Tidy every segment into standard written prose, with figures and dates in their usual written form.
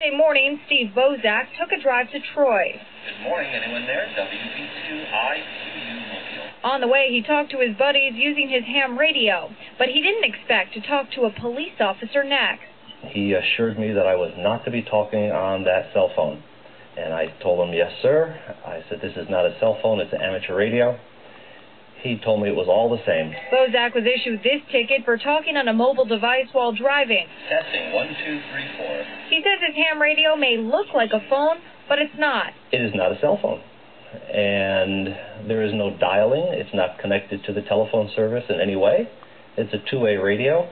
Monday morning, Steve Bozak took a drive to Troy. Good morning, anyone there? WB2IQU Mobile. On the way, he talked to his buddies using his ham radio, but he didn't expect to talk to a police officer next. He assured me that I was not to be talking on that cell phone. And I told him, yes, sir. I said, this is not a cell phone, it's an amateur radio. He told me it was all the same. Bozak was issued this ticket for talking on a mobile device while driving. Testing 1, 2, 3, 4. He says his ham radio may look like a phone, but it's not. It is not a cell phone. And there is no dialing. It's not connected to the telephone service in any way. It's a two-way radio,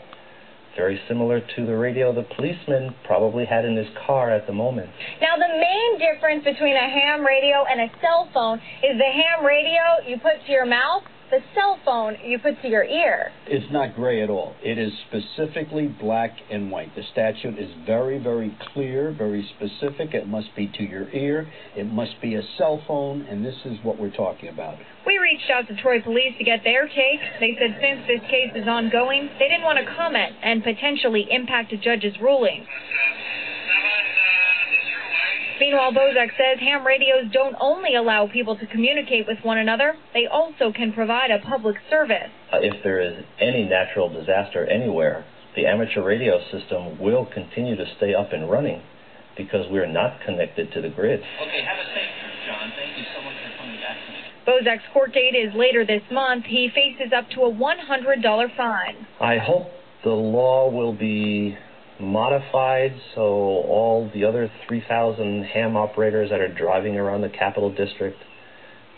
very similar to the radio the policeman probably had in his car at the moment. Now, the main difference between a ham radio and a cell phone is the ham radio you put to your mouth, the cell phone you put to your ear. It's not gray at all. It is specifically black and white. The statute is very, very clear, very specific. It must be to your ear. It must be a cell phone, and this is what we're talking about. We reached out to Troy Police to get their take. They said since this case is ongoing, they didn't want to comment and potentially impact a judge's ruling. Meanwhile, Bozak says ham radios don't only allow people to communicate with one another, they also can provide a public service. If there is any natural disaster anywhere, the amateur radio system will continue to stay up and running because we're not connected to the grid. Okay, have a safe trip, John. Thank you so much for coming back to me. Bozak's court date is later this month. He faces up to a $100 fine. I hope the law will be modified so all the other 3,000 ham operators that are driving around the Capital District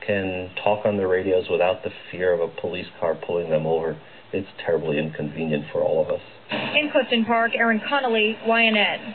can talk on the radios without the fear of a police car pulling them over. It's terribly inconvenient for all of us. In Clifton Park, Aaron Connolly, YNN.